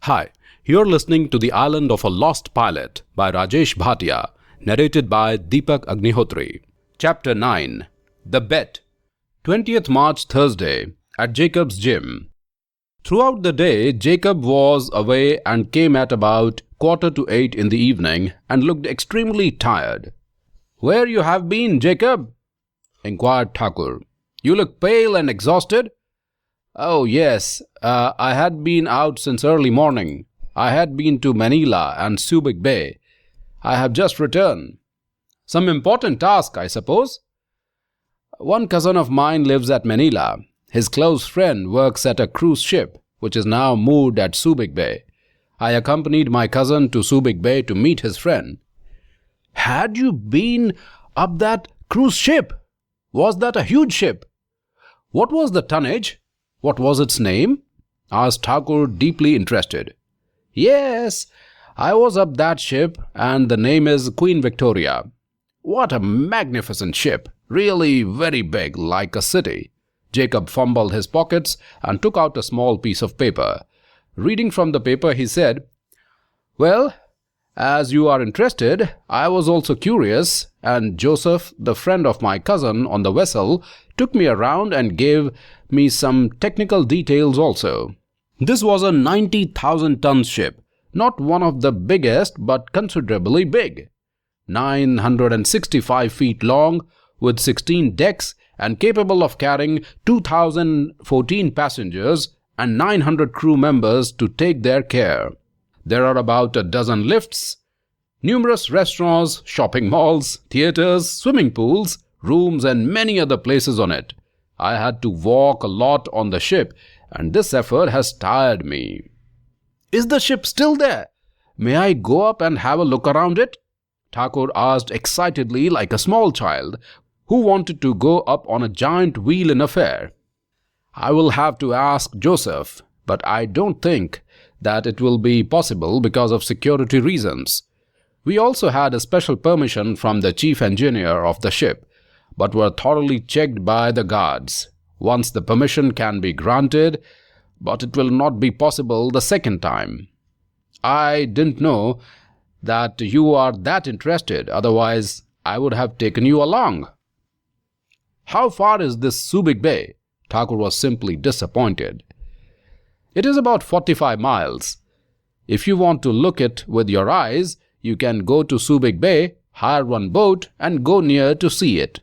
Hi, you're listening to The Island of a Lost Pilot by Rajesh Bhatia, narrated by Deepak Agnihotri. Chapter 9. The Bet. 20th March Thursday, at Jacob's gym. Throughout the day, Jacob was away and came at about 7:45 in the evening and looked extremely tired. "Where you have been, Jacob?" inquired Thakur. "You look pale and exhausted." "Oh, yes, I had been out since early morning. I had been to Manila and Subic Bay. I have just returned." "Some important task, I suppose?" "One cousin of mine lives at Manila. His close friend works at a cruise ship, which is now moored at Subic Bay. I accompanied my cousin to Subic Bay to meet his friend." "Had you been up that cruise ship? Was that a huge ship? What was the tonnage? What was its name?" asked Thakur, deeply interested. "Yes, I was up that ship, and the name is Queen Victoria. What a magnificent ship, really very big, like a city." Jacob fumbled his pockets and took out a small piece of paper. Reading from the paper, he said, "Well, as you are interested, I was also curious, and Joseph, the friend of my cousin on the vessel, took me around and gave me some technical details also. This was a 90,000-ton ship, not one of the biggest, but considerably big. 965 feet long, with 16 decks, and capable of carrying 2,014 passengers and 900 crew members to take their care. There are about a dozen lifts, numerous restaurants, shopping malls, theaters, swimming pools, rooms, and many other places on it. I had to walk a lot on the ship, and this effort has tired me." "Is the ship still there? May I go up and have a look around it?" Thakur asked excitedly, like a small child who wanted to go up on a giant wheel in a fair. "I will have to ask Joseph, but I don't think that it will be possible because of security reasons. We also had a special permission from the chief engineer of the ship, but were thoroughly checked by the guards. Once the permission can be granted, but it will not be possible the second time. I didn't know that you are that interested, otherwise I would have taken you along." "How far is this Subic Bay?" Thakur was simply disappointed. "It is about 45 miles. If you want to look it with your eyes, you can go to Subic Bay, hire one boat, and go near to see it.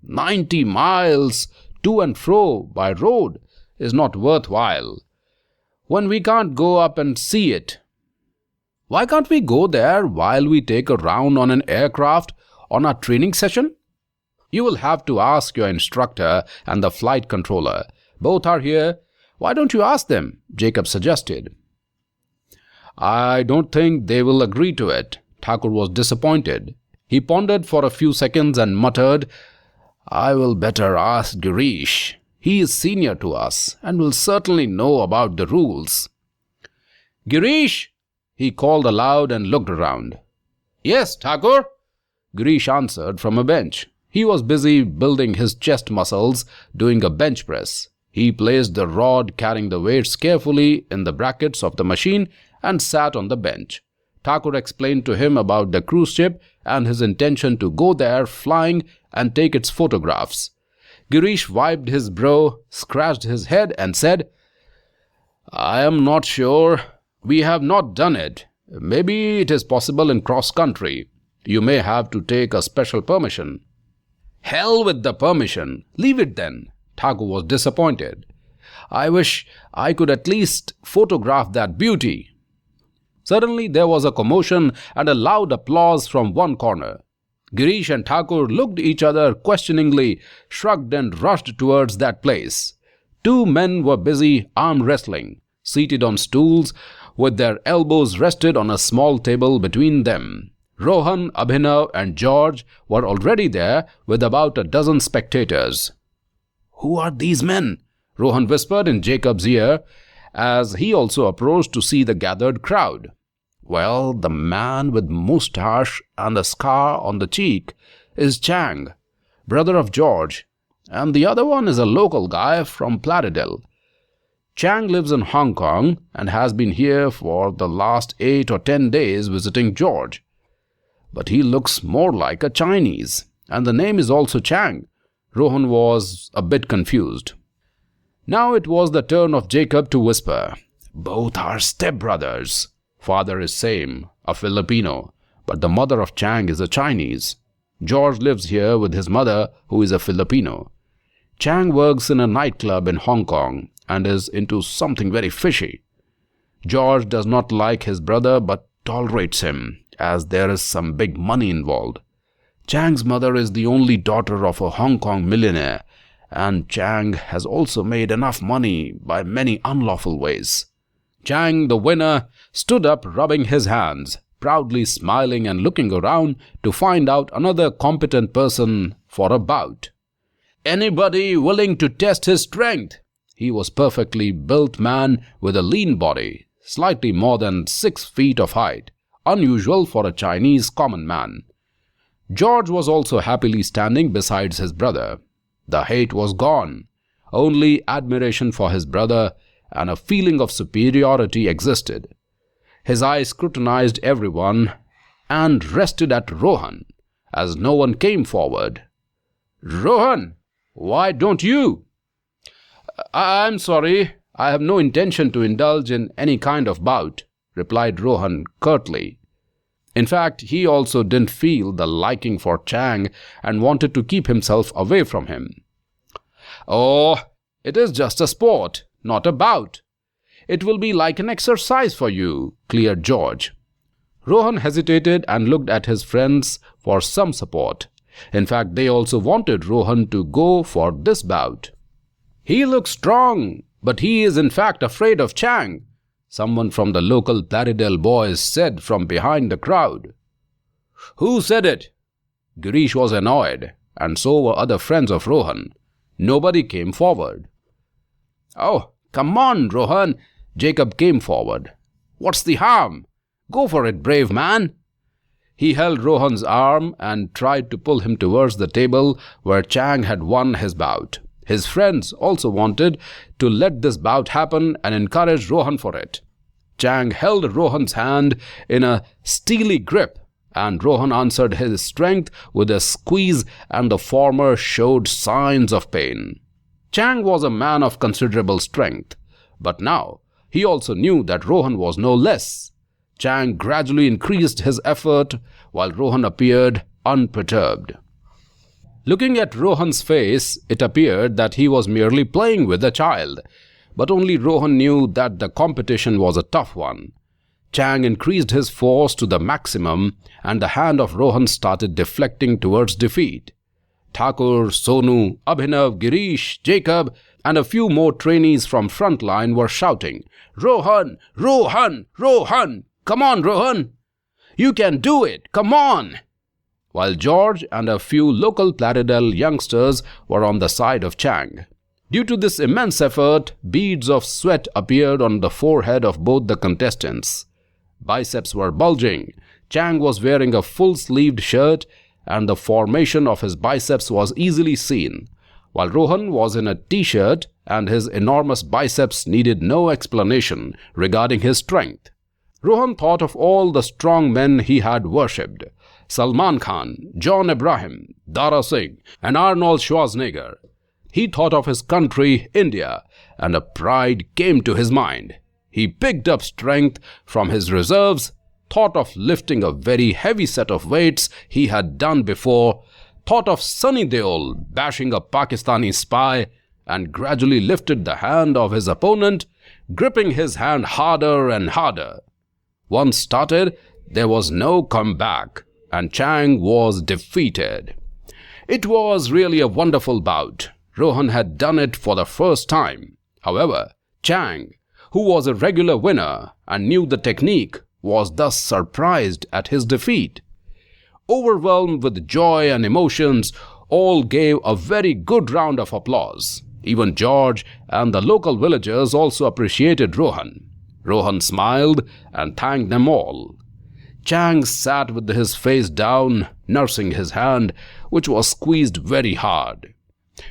90 miles to and fro by road is not worthwhile, when we can't go up and see it." "Why can't we go there while we take a round on an aircraft on our training session?" "You will have to ask your instructor and the flight controller. Both are here. Why don't you ask them?" Jacob suggested. "I don't think they will agree to it." Thakur was disappointed. He pondered for a few seconds and muttered, "I will better ask Girish. He is senior to us and will certainly know about the rules." "Girish!" he called aloud and looked around. "Yes, Thakur," Girish answered from a bench. He was busy building his chest muscles, doing a bench press. He placed the rod carrying the weights carefully in the brackets of the machine and sat on the bench. Thakur explained to him about the cruise ship and his intention to go there flying and take its photographs. Girish wiped his brow, scratched his head, and said, "I am not sure. We have not done it. Maybe it is possible in cross-country. You may have to take a special permission." "Hell with the permission. Leave it then." Thakur was disappointed. "I wish I could at least photograph that beauty." Suddenly there was a commotion and a loud applause from one corner. Girish and Thakur looked each other questioningly, shrugged, and rushed towards that place. Two men were busy arm wrestling, seated on stools with their elbows rested on a small table between them. Rohan, Abhinav, and George were already there with about a dozen spectators. "Who are these men?" Rohan whispered in Jacob's ear, as he also approached to see the gathered crowd. "Well, the man with moustache and a scar on the cheek is Chang, brother of George, and the other one is a local guy from Plaridel. Chang lives in Hong Kong and has been here for the last 8 or 10 days visiting George. But he looks more like a Chinese, and the name is also Chang. Rohan was a bit confused. Now it was the turn of Jacob to whisper, "Both are stepbrothers. Father is same, a Filipino, but the mother of Chang is a Chinese. George lives here with his mother, who is a Filipino. Chang works in a nightclub in Hong Kong and is into something very fishy. George does not like his brother but tolerates him, as there is some big money involved. Chang's mother is the only daughter of a Hong Kong millionaire, and Chang has also made enough money by many unlawful ways." Chang, the winner, stood up rubbing his hands, proudly smiling and looking around to find out another competent person for a bout. Anybody willing to test his strength? He was perfectly built man with a lean body, slightly more than 6 feet of height, unusual for a Chinese common man. George was also happily standing beside his brother. The hate was gone. Only admiration for his brother and a feeling of superiority existed. His eyes scrutinized everyone and rested at Rohan, as no one came forward. "Rohan, why don't you?" "I'm sorry, I have no intention to indulge in any kind of bout," replied Rohan curtly. In fact, he also didn't feel the liking for Chang and wanted to keep himself away from him. "Oh, it is just a sport, not a bout. It will be like an exercise for you," cleared George. Rohan hesitated and looked at his friends for some support. In fact, they also wanted Rohan to go for this bout. "He looks strong, but he is in fact afraid of Chang," someone from the local Plaridel boys said from behind the crowd. "Who said it?" Girish was annoyed, and so were other friends of Rohan. Nobody came forward. "Oh, come on, Rohan," Jacob came forward. "What's the harm? Go for it, brave man." He held Rohan's arm and tried to pull him towards the table where Chang had won his bout. His friends also wanted to let this bout happen and encouraged Rohan for it. Chang held Rohan's hand in a steely grip, and Rohan answered his strength with a squeeze, and the former showed signs of pain. Chang was a man of considerable strength, but now he also knew that Rohan was no less. Chang gradually increased his effort while Rohan appeared unperturbed. Looking at Rohan's face, it appeared that he was merely playing with a child, but only Rohan knew that the competition was a tough one. Chang increased his force to the maximum, and the hand of Rohan started deflecting towards defeat. Thakur, Sonu, Abhinav, Girish, Jacob, and a few more trainees from frontline were shouting, "Rohan! Rohan! Rohan! Come on, Rohan! You can do it! Come on!" While George and a few local Plaridel youngsters were on the side of Chang. Due to this immense effort, beads of sweat appeared on the forehead of both the contestants. Biceps were bulging. Chang was wearing a full-sleeved shirt, and the formation of his biceps was easily seen, while Rohan was in a t-shirt, and his enormous biceps needed no explanation regarding his strength. Rohan thought of all the strong men he had worshipped: Salman Khan, John Abraham, Dara Singh, and Arnold Schwarzenegger. He thought of his country, India, and a pride came to his mind. He picked up strength from his reserves, thought of lifting a very heavy set of weights he had done before, thought of Sunny Deol bashing a Pakistani spy, and gradually lifted the hand of his opponent, gripping his hand harder and harder. Once started, there was no comeback, and Chang was defeated. It was really a wonderful bout. Rohan had done it for the first time. However, Chang, who was a regular winner and knew the technique, was thus surprised at his defeat. Overwhelmed with joy and emotions, all gave a very good round of applause. Even George and the local villagers also appreciated Rohan. Rohan smiled and thanked them all. Chang sat with his face down, nursing his hand, which was squeezed very hard.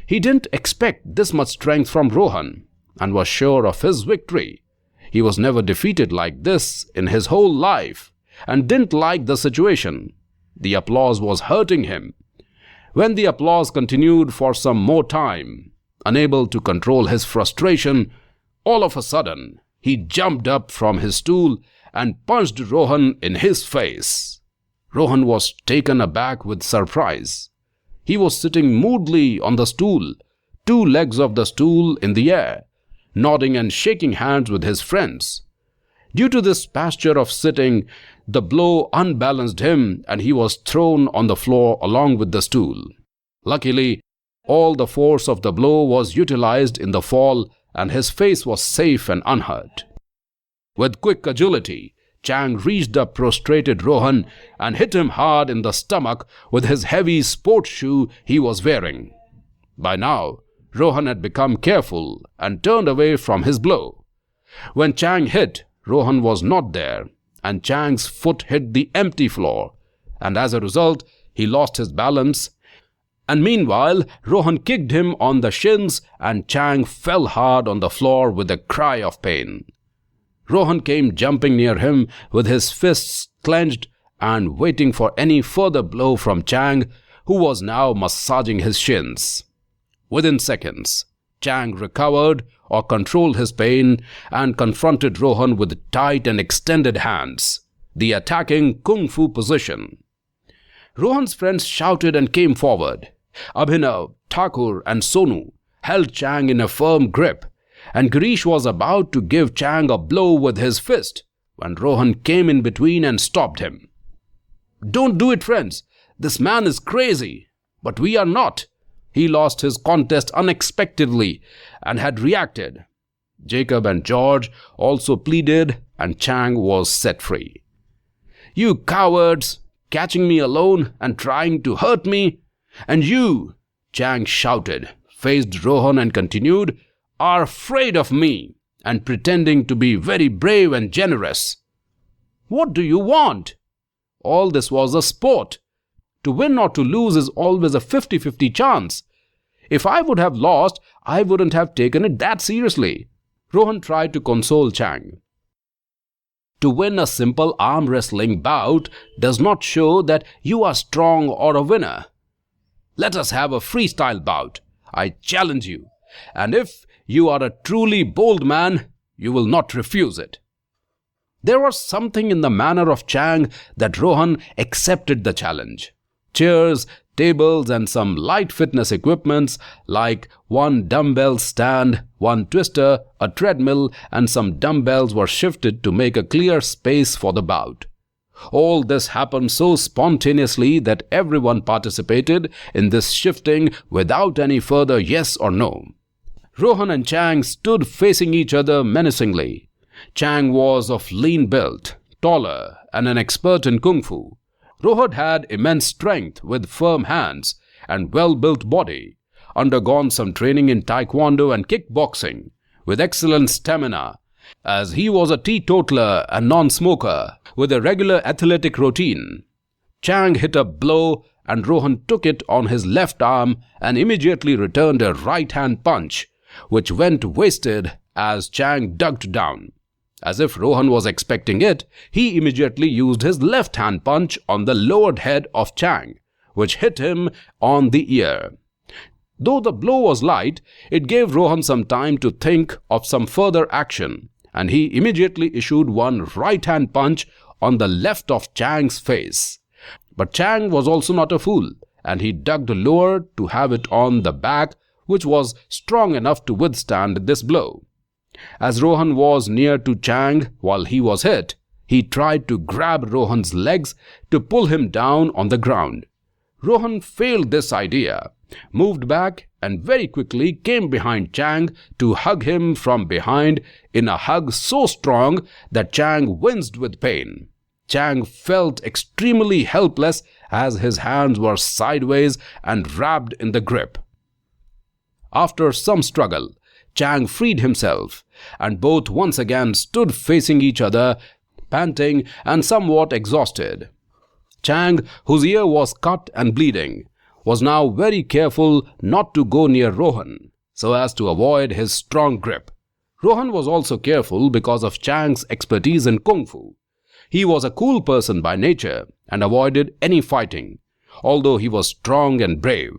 He didn't expect this much strength from Rohan. and was sure of his victory. He was never defeated like this in his whole life and didn't like the situation. The applause was hurting him. When the applause continued for some more time, unable to control his frustration, all of a sudden he jumped up from his stool and punched Rohan in his face. Rohan was taken aback with surprise. He was sitting moodily on the stool, two legs of the stool in the air, nodding and shaking hands with his friends. Due to this posture of sitting, the blow unbalanced him and he was thrown on the floor along with the stool. Luckily, all the force of the blow was utilized in the fall and his face was safe and unhurt. With quick agility, Chang reached the prostrated Rohan and hit him hard in the stomach with his heavy sports shoe he was wearing. By now, Rohan had become careful and turned away from his blow. When Chang hit, Rohan was not there, and Chang's foot hit the empty floor, and as a result, he lost his balance. And meanwhile, Rohan kicked him on the shins, and Chang fell hard on the floor with a cry of pain. Rohan came jumping near him with his fists clenched and waiting for any further blow from Chang, who was now massaging his shins. Within seconds, Chang recovered or controlled his pain and confronted Rohan with tight and extended hands, the attacking kung fu position. Rohan's friends shouted and came forward. Abhinav, Thakur and Sonu held Chang in a firm grip, and Girish was about to give Chang a blow with his fist when Rohan came in between and stopped him. "Don't do it, friends. This man is crazy, but we are not. He lost his contest unexpectedly and had reacted." Jacob and George also pleaded, and Chang was set free. "You cowards, catching me alone and trying to hurt me. And you," Chang shouted, faced Rohan and continued, "are afraid of me and pretending to be very brave and generous. What do you want? All this was a sport. To win or to lose is always a 50-50 chance. If I would have lost, I wouldn't have taken it that seriously." Rohan tried to console Chang. To win a simple arm wrestling bout does not show that you are strong or a winner. Let us have a freestyle bout. I challenge you. And if you are a truly bold man, you will not refuse it. There was something in the manner of Chang that Rohan accepted the challenge. Chairs, tables and some light fitness equipments like one dumbbell stand, one twister, a treadmill and some dumbbells were shifted to make a clear space for the bout. All this happened so spontaneously that everyone participated in this shifting without any further yes or no. Rohan and Chang stood facing each other menacingly. Chang was of lean build, taller and an expert in kung fu. Rohan had immense strength with firm hands and well-built body, undergone some training in taekwondo and kickboxing, with excellent stamina, as he was a teetotaler and non-smoker with a regular athletic routine. Chang hit a blow and Rohan took it on his left arm and immediately returned a right-hand punch, which went wasted as Chang ducked down. As if Rohan was expecting it, he immediately used his left-hand punch on the lowered head of Chang, which hit him on the ear. Though the blow was light, it gave Rohan some time to think of some further action, and he immediately issued one right-hand punch on the left of Chang's face. But Chang was also not a fool, and he ducked lower to have it on the back, which was strong enough to withstand this blow. As Rohan was near to Chang while he was hit, he tried to grab Rohan's legs to pull him down on the ground. Rohan failed this idea, moved back and very quickly came behind Chang to hug him from behind in a hug so strong that Chang winced with pain. Chang felt extremely helpless as his hands were sideways and wrapped in the grip. After some struggle, Chang freed himself, and both once again stood facing each other, panting and somewhat exhausted. Chang, whose ear was cut and bleeding, was now very careful not to go near Rohan, so as to avoid his strong grip. Rohan was also careful because of Chang's expertise in Kung Fu. He was a cool person by nature and avoided any fighting, although he was strong and brave.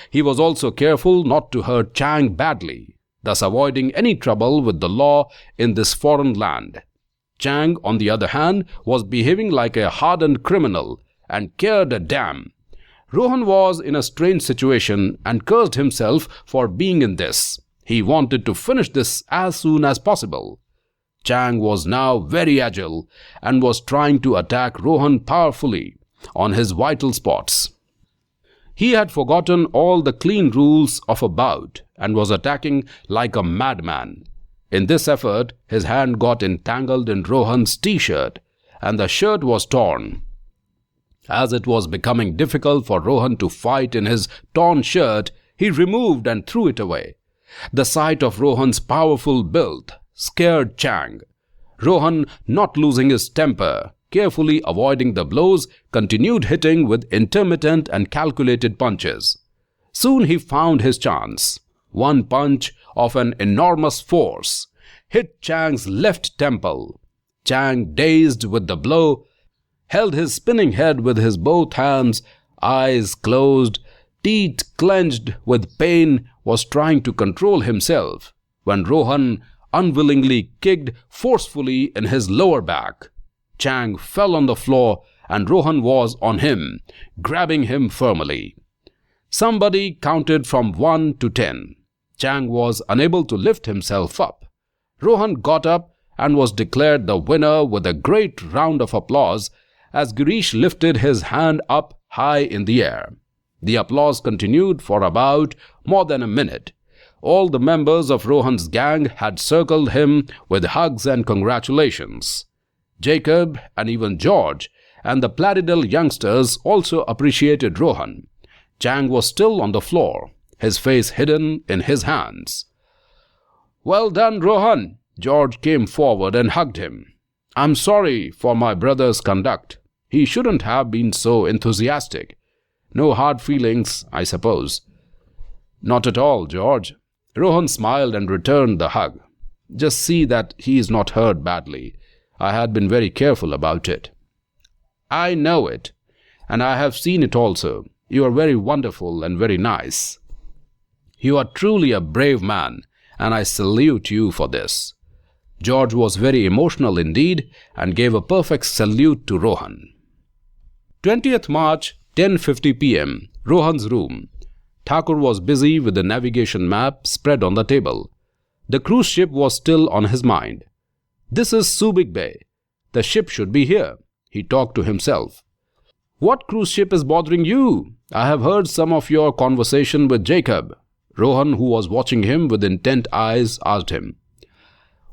He was also careful not to hurt Chang badly, thus avoiding any trouble with the law in this foreign land. Chang, on the other hand, was behaving like a hardened criminal and cared a damn. Rohan was in a strange situation and cursed himself for being in this. He wanted to finish this as soon as possible. Chang was now very agile and was trying to attack Rohan powerfully on his vital spots. He had forgotten all the clean rules of a bout and was attacking like a madman. In this effort, his hand got entangled in Rohan's t-shirt and the shirt was torn. As it was becoming difficult for Rohan to fight in his torn shirt, he removed and threw it away. The sight of Rohan's powerful build scared Chang. Rohan, not losing his temper, carefully avoiding the blows, continued hitting with intermittent and calculated punches. Soon he found his chance. One punch of an enormous force hit Chang's left temple. Chang, dazed with the blow, held his spinning head with his both hands, eyes closed, teeth clenched with pain, was trying to control himself when Rohan unwillingly kicked forcefully in his lower back. Chang fell on the floor and Rohan was on him, grabbing him firmly. Somebody counted from 1 to 10. Chang was unable to lift himself up. Rohan got up and was declared the winner with a great round of applause as Girish lifted his hand up high in the air. The applause continued for about more than a minute. All the members of Rohan's gang had circled him with hugs and congratulations. Jacob and even George and the Plaridel youngsters also appreciated Rohan. Chang was still on the floor, his face hidden in his hands. "Well done, Rohan!" George came forward and hugged him. "I'm sorry for my brother's conduct. He shouldn't have been so enthusiastic. No hard feelings, I suppose." "Not at all, George." Rohan smiled and returned the hug. "Just see that he is not hurt badly. I had been very careful about it." "I know it, and I have seen it also. You are very wonderful and very nice. You are truly a brave man, and I salute you for this." George was very emotional indeed and gave a perfect salute to Rohan. 20th March, 10:50 p.m. Rohan's room. Thakur was busy with the navigation map spread on the table. The cruise ship was still on his mind. "This is Subic Bay. The ship should be here," he talked to himself. "What cruise ship is bothering you? I have heard some of your conversation with Jacob." Rohan, who was watching him with intent eyes, asked him.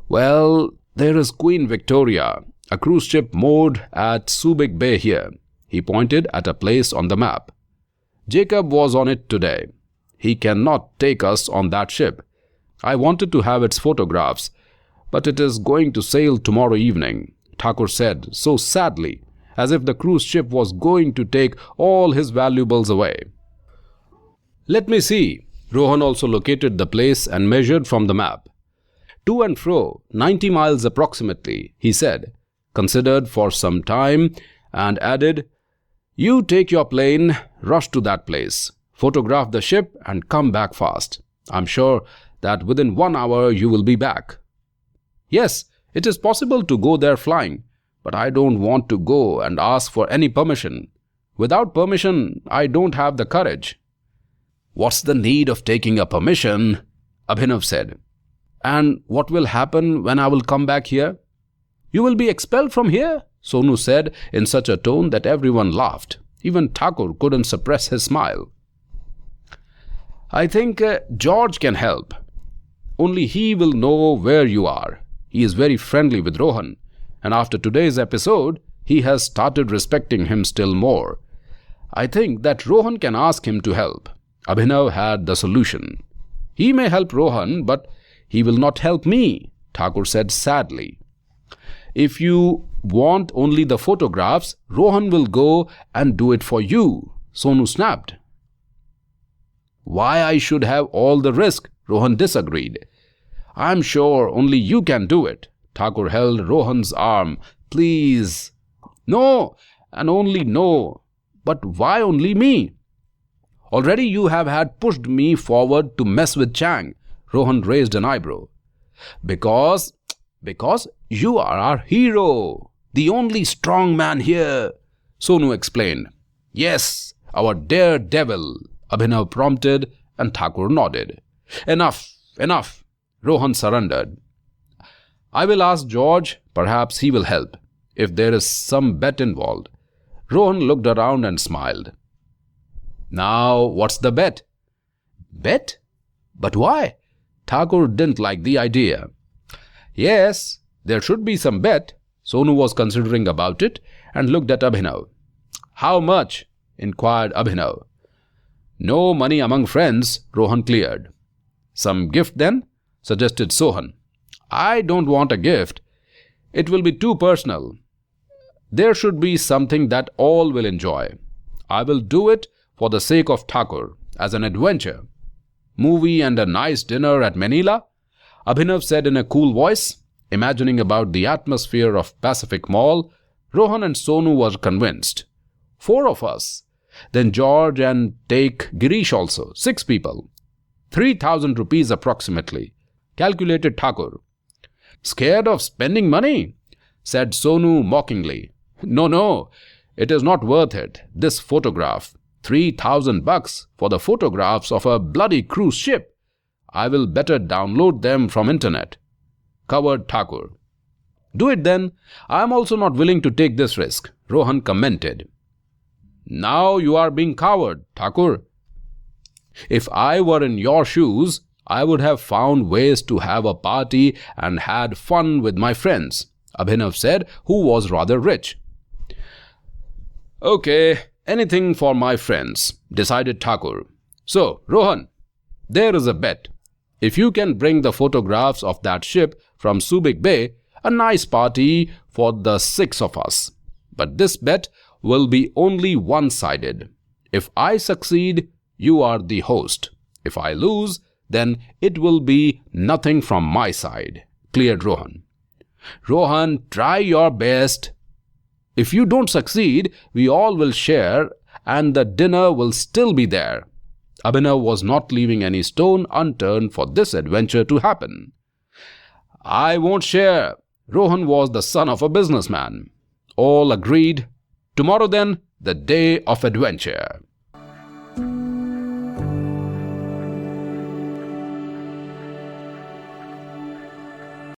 "Well, there is Queen Victoria, a cruise ship moored at Subic Bay here." He pointed at a place on the map. "Jacob was on it today. He cannot take us on that ship. I wanted to have its photographs, but it is going to sail tomorrow evening," Thakur said so sadly, as if the cruise ship was going to take all his valuables away. "Let me see." Rohan also located the place and measured from the map. "To and fro, 90 miles approximately," he said, considered for some time, and added, "You take your plane, rush to that place, photograph the ship and come back fast. I'm sure that within 1 hour you will be back." "Yes, it is possible to go there flying, but I don't want to go and ask for any permission. Without permission, I don't have the courage." "What's the need of taking a permission?" Abhinav said. "And what will happen when I will come back here?" "You will be expelled from here," Sonu said in such a tone that everyone laughed. Even Thakur couldn't suppress his smile. "I think George can help. Only he will know where you are. He is very friendly with Rohan, and after today's episode, he has started respecting him still more. I think that Rohan can ask him to help." Abhinav had the solution. "He may help Rohan, but he will not help me," Thakur said sadly. "If you want only the photographs, Rohan will go and do it for you," Sonu snapped. "Why I should have all the risk?" Rohan disagreed. I'm sure only you can do it. Thakur held Rohan's arm. Please. No, and only no. But why only me? Already you have had pushed me forward to mess with Chang. Rohan raised an eyebrow. Because you are our hero, the only strong man here, Sonu explained. Yes, our daredevil, Abhinav prompted, and Thakur nodded. Enough, Rohan surrendered. I will ask George, perhaps he will help, if there is some bet involved. Rohan looked around and smiled. Now, what's the bet? Bet? But why? Thakur didn't like the idea. Yes, there should be some bet. Sonu was considering about it and looked at Abhinav. How much? Inquired Abhinav. No money among friends, Rohan cleared. Some gift then? Suggested Sohan. I don't want a gift. It will be too personal. There should be something that all will enjoy. I will do it for the sake of Thakur, as an adventure. Movie and a nice dinner at Manila? Abhinav said in a cool voice. Imagining about the atmosphere of Pacific Mall, Rohan and Sonu were convinced. 4 of us. Then George and take Girish also. 6 people. 3,000 rupees approximately, calculated Thakur. Scared of spending money? Said Sonu mockingly. No, it is not worth it. This photograph. 3,000 bucks for the photographs of a bloody cruise ship. I will better download them from internet. Covered Thakur. Do it then. I am also not willing to take this risk, Rohan commented. Now you are being coward, Thakur. If I were in your shoes, I would have found ways to have a party and had fun with my friends, Abhinav said, who was rather rich. Okay, anything for my friends, decided Thakur. So, Rohan, there is a bet. If you can bring the photographs of that ship from Subic Bay, a nice party for the 6 of us. But this bet will be only one-sided. If I succeed, you are the host. If I lose, then it will be nothing from my side, cleared Rohan. Rohan, try your best. If you don't succeed, we all will share and the dinner will still be there. Abhinav was not leaving any stone unturned for this adventure to happen. I won't share. Rohan was the son of a businessman. All agreed. Tomorrow then, the day of adventure.